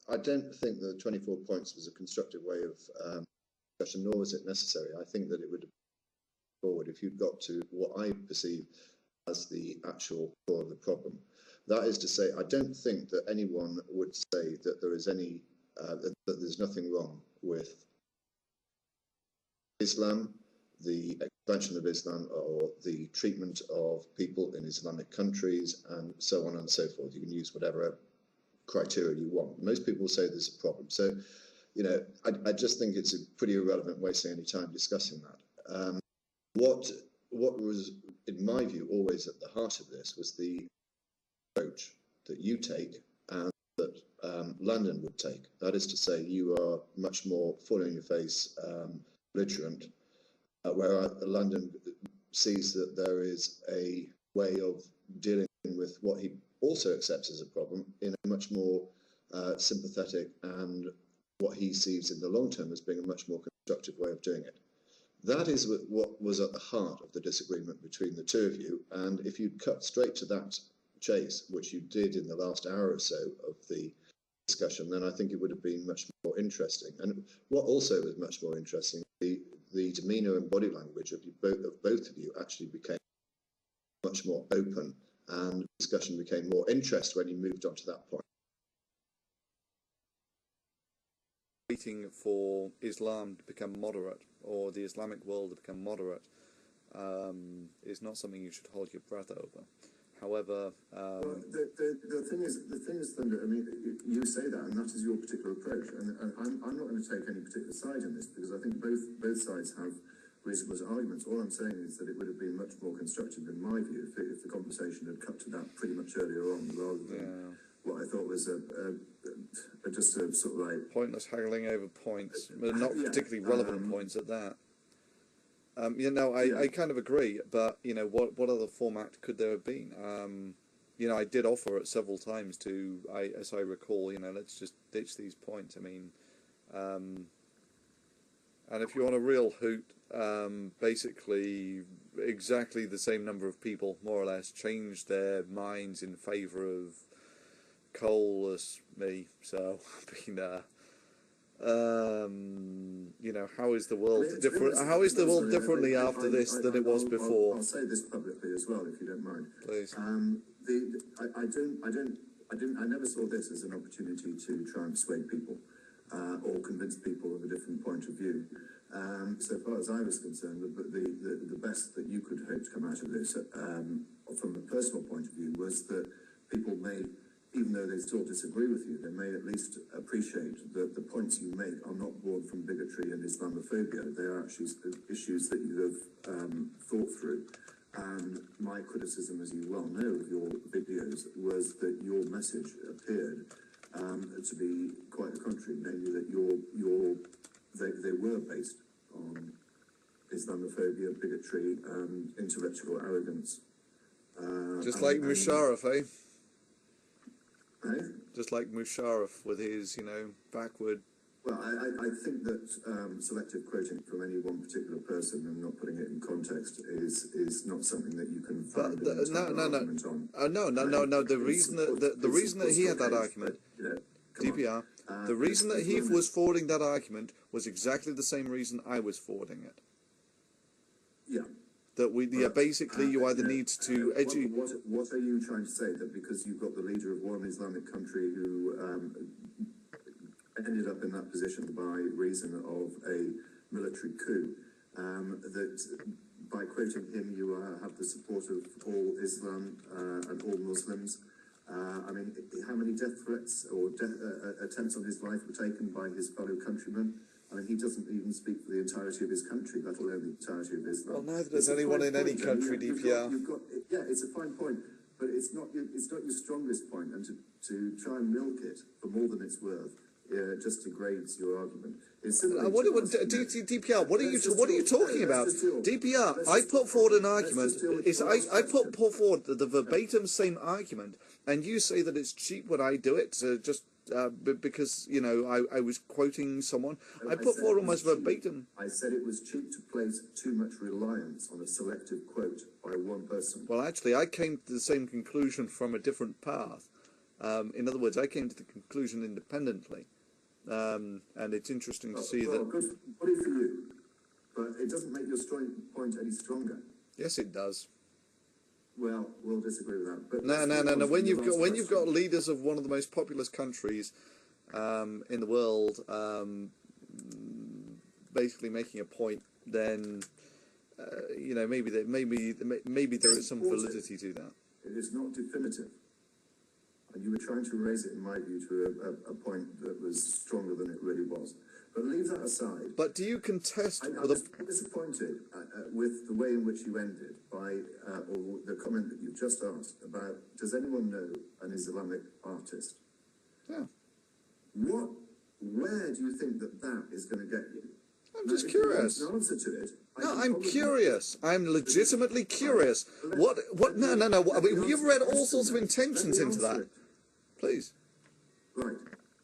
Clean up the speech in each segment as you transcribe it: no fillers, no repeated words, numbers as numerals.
I don't think that the 24 points was a constructive way of discussion, nor was it necessary. I think that it would have been forward if you'd got to what I perceive as the actual core of the problem. That is to say, I don't think that anyone would say that there is any, that there's nothing wrong with Islam, the expansion of Islam, or the treatment of people in Islamic countries, and so on and so forth. You can use whatever criteria you want. Most people say there's a problem. So, you know, I just think it's a pretty irrelevant wasting any time discussing that. What was, in my view, always at the heart of this was the approach that you take and that Landon would take. That is to say, you are much more full in your face, belligerent, where Landon sees that there is a way of dealing with what he also accepts as a problem in a much more sympathetic and what he sees in the long term as being a much more constructive way of doing it. That is what was at the heart of the disagreement between the two of you. And if you'd cut straight to that chase, which you did in the last hour or so of the discussion, then I think it would have been much more interesting. And what also was much more interesting, the demeanour and body language of both of you actually became much more open, and discussion became more interest when you moved on to that point. Waiting for Islam to become moderate, or the Islamic world to become moderate, is not something you should hold your breath over. However, well, the thing is, Thunder, I mean, you say that, and that is your particular approach, and I'm not going to take any particular side in this, because I think both sides have reasonable arguments. All I'm saying is that it would have been much more constructive, in my view, if the conversation had cut to that pretty much earlier on, rather than what I thought was just a sort of like pointless haggling over points, but not particularly relevant points at that. You know, I kind of agree, but you know, what other format could there have been? You know, I did offer it several times to, as I recall, you know, let's just ditch these points. I mean, and if you want a real hoot, basically exactly the same number of people, more or less, changed their minds in favour of Cole as me. So, you know, how is the world different? How is the world differently after this than it was before? I'll say this publicly as well, if you don't mind. Please. I never saw this as an opportunity to try and persuade people or convince people of a different point of view. So far as I was concerned, the best that you could hope to come out of this, from a personal point of view, was that people may, even though they still disagree with you, they may at least appreciate that the points you make are not born from bigotry and Islamophobia. They are actually issues that you have thought through. And my criticism, as you well know, of your videos was that your message appeared to be quite the contrary, namely that they were based on Islamophobia, bigotry, and intellectual arrogance. Just like Musharraf, eh? Eh? Just like Musharraf with his, you know, backward. Well, I think that selective quoting from any one particular person and not putting it in context is not something that you can find no. The reason that he had that argument, DPR, the reason that he was forwarding that argument was exactly the same reason I was forwarding it. Yeah. That basically you either need to educate. What are you trying to say? That because you've got the leader of one Islamic country who ended up in that position by reason of a military coup, that by quoting him you have the support of all Islam and all Muslims? I mean, how many death threats or attempts on his life were taken by his fellow countrymen? I mean, he doesn't even speak for the entirety of his country, let alone the entirety of Islam. Well, neither does anyone in any country, DPR. Yeah, it's a fine point, but it's not your strongest point, and to try and milk it for more than it's worth just degrades your argument. DPR, what are you talking about? DPR, I put forward an argument. I put forward the verbatim same argument, and you say that it's cheap when I do it, just because, you know, I was quoting someone. I put forward almost verbatim. I said it was cheap to place too much reliance on a selective quote by one person. Well, actually, I came to the same conclusion from a different path. In other words, I came to the conclusion independently, and it's interesting to see that. Good for you, but it doesn't make your point any stronger. Yes, it does. Well, we'll disagree with that. But No. When you've got leaders of one of the most populous countries in the world, basically making a point, then maybe there is some validity to that. It is not definitive, and you were trying to raise it, in my view, to a point that was stronger than it really was. But leave that aside. But do you contest? I'm disappointed with the way in which you ended by, or the comment that you've just asked about, does anyone know an Islamic artist? Yeah. Where do you think that is going to get you? I'm just curious. An answer to it. No, I'm curious. I'm legitimately curious. What? No. I mean, you've read all sorts of intentions into that. Please. Right.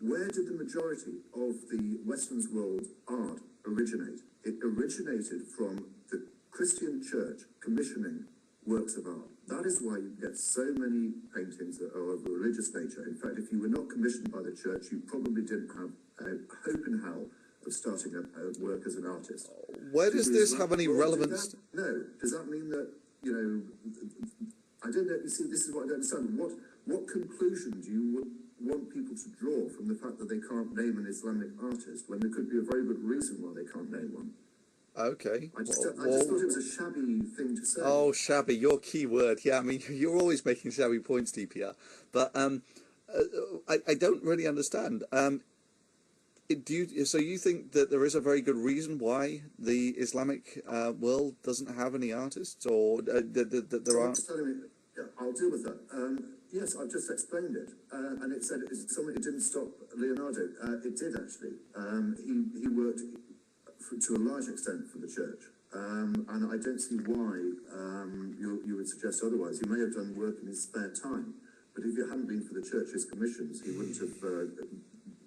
Where did the majority of the Western world art originate? It originated from the Christian church commissioning works of art. That is why you get so many paintings that are of a religious nature. In fact, if you were not commissioned by the church, you probably didn't have a hope in hell of starting a work as an artist. Where does this have any relevance? No. Does that mean that, I don't know, you see, this is what I don't understand. What conclusion do you want people to draw from the fact that they can't name an Islamic artist when there could be a very good reason why they can't name one? Okay. I just thought it was a shabby thing to say. Oh, shabby, your key word. Yeah, I mean, you're always making shabby points, DPR. But I don't really understand. So you think that there is a very good reason why the Islamic world doesn't have any artists, or that there aren't? I'll deal with that. Yes, I've just explained it, and it said it didn't stop Leonardo. It did actually. He worked to a large extent for the church, and I don't see why you would suggest otherwise. He may have done work in his spare time, but if it hadn't been for the church's commissions, he wouldn't have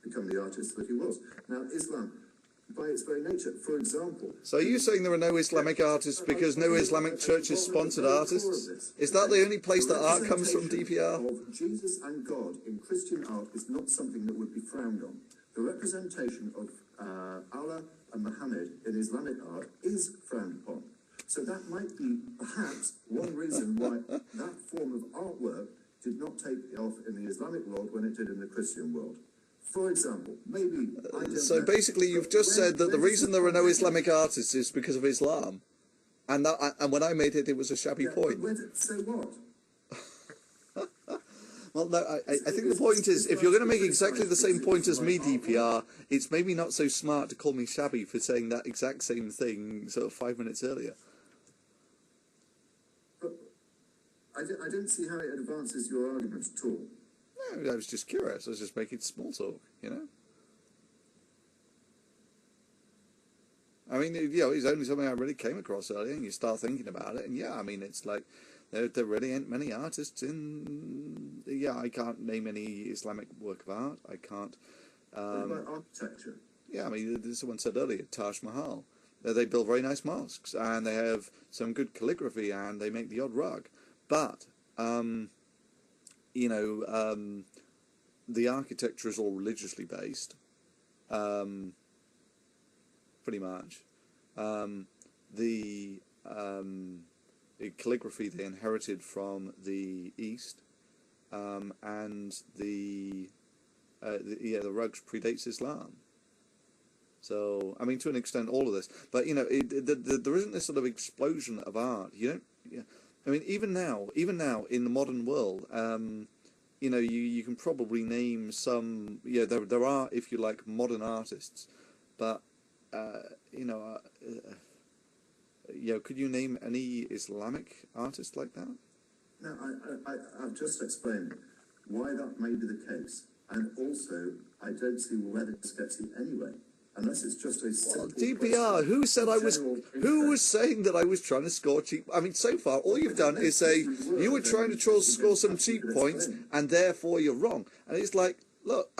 become the artist that he was. Now, Islam, by its very nature, for example... So are you saying there are no Islamic artists because no Islamic churches sponsored artists? Is that the only place that art comes from, DPR? Of Jesus and God in Christian art is not something that would be frowned on. The representation of Allah and Muhammad in Islamic art is frowned upon. So that might be perhaps one reason why that form of artwork did not take off in the Islamic world when it did in the Christian world. For example, maybe... So basically you've just said that the reason there are no Islamic artists is because of Islam. And when I made it, it was a shabby point. So what? Well, no, I think the point is, if you're going to make exactly the same point as me, DPR, it's maybe not so smart to call me shabby for saying that exact same thing sort of 5 minutes earlier. But I don't see how it advances your argument at all. No, I was just curious. I was just making small talk, I mean, it's only something I really came across earlier, and you start thinking about it, and yeah, I mean, it's like, there really ain't many artists in... Yeah, I can't name any Islamic work of art. I can't... What about architecture? Yeah, I mean, someone said earlier, Taj Mahal. They build very nice mosques, and they have some good calligraphy, and they make the odd rug. But, the architecture is all religiously based, pretty much. The calligraphy they inherited from the East, and the rugs predates Islam. So, I mean, to an extent, all of this. But, there isn't this sort of explosion of art. I mean, even now, in the modern world, you can probably name some, there are, if you like, modern artists, but, could you name any Islamic artist like that? No, I've just explained why that may be the case, and also, I don't see where this gets you anyway. Unless it's just a simple DPR, who said who was saying that I was trying to score cheap? I mean, so far, all you've done is say you were trying to score some cheap points, and therefore you're wrong. And it's like, look,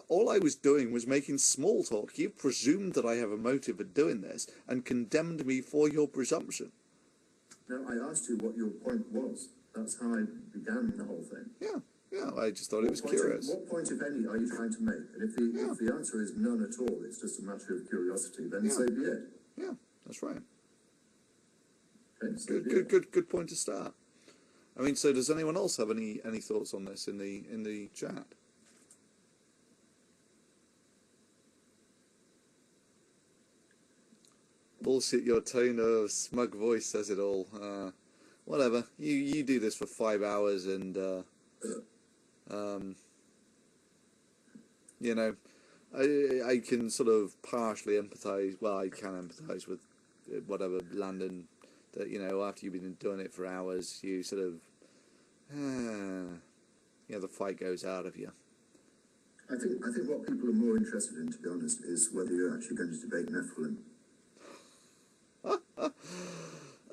all I was doing was making small talk. You presumed that I have a motive of doing this, and condemned me for your presumption. No, I asked you what your point was. That's how I began the whole thing. Yeah. Yeah, I just thought it was curious. What point, if any, are you trying to make? And if the answer is none at all, it's just a matter of curiosity, then so be it. Yeah, that's right. Okay, so Good point to start. I mean, so does anyone else have any thoughts on this in the chat? Bullshit, your tone of smug voice says it all. Whatever. You do this for 5 hours and, you know, I can sort of partially empathise. Well, I can empathise with whatever Landon, that, you know, after you've been doing it for hours, you sort of, you know, the fight goes out of you. I think what people are more interested in, to be honest, is whether you're actually going to debate Nephilim.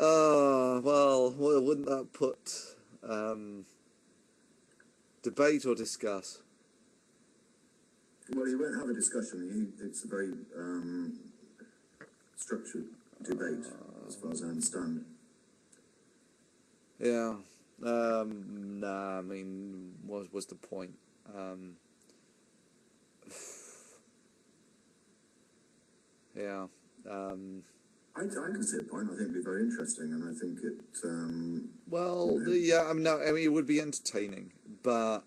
Well, wouldn't that put debate or discuss? Well, you won't have a discussion. It's a very structured debate, as far as I understand. Yeah. Nah, I mean, what's the point? Yeah. I can see a point. I think it'd be very interesting, and I think it. Well, yeah, I mean, no, I mean, it would be entertaining, but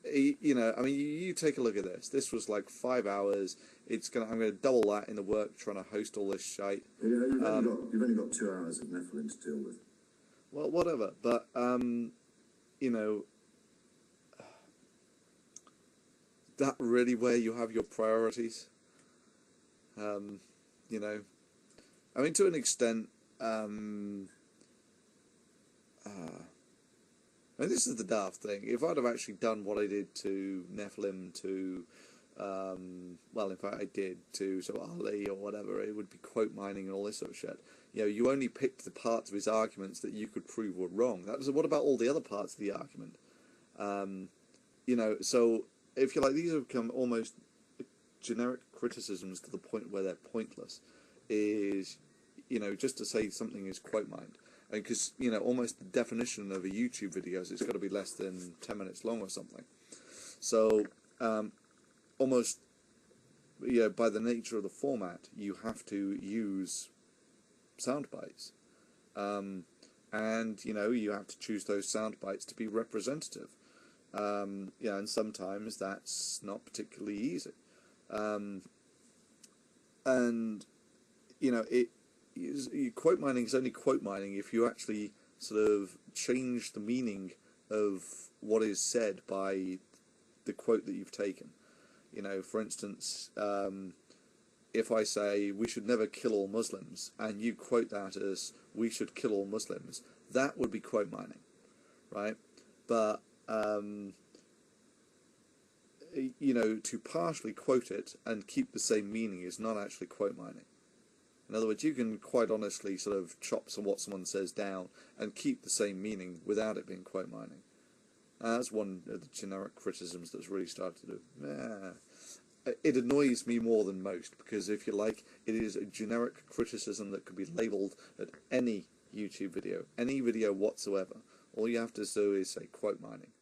you know, I mean, you take a look at this. This was like 5 hours. I'm gonna double that in the work trying to host all this shite. Yeah, you've only got 2 hours of Nephilim to deal with. Well, whatever, but you know, that really where you have your priorities. You know, I mean, to an extent, and this is the daft thing. If I'd have actually done what I did to Nephilim, to, well, in fact, I did to sort of Ali or whatever, it would be quote mining and all this sort of shit. You know, you only picked the parts of his arguments that you could prove were wrong. That was, what about all the other parts of the argument? You know, so if you like, these have become almost generic criticisms to the point where they're pointless. Is, you know, just to say something is quote mined. Because, you know, almost the definition of a YouTube video is it's got to be less than 10 minutes long or something. So, almost, you know, by the nature of the format, you have to use sound bites. And, you know, you have to choose those sound bites to be representative. Yeah, and sometimes that's not particularly easy. And, you know, quote mining is only quote mining if you actually sort of change the meaning of what is said by the quote that you've taken. You know, for instance, if I say we should never kill all Muslims and you quote that as we should kill all Muslims, that would be quote mining, right? But you know, to partially quote it and keep the same meaning is not actually quote mining. In other words, you can quite honestly sort of chop what someone says down and keep the same meaning without it being quote mining. That's one of the generic criticisms that's really started to do. It annoys me more than most, because if you like, it is a generic criticism that could be labelled at any YouTube video, any video whatsoever. All you have to do is say quote mining.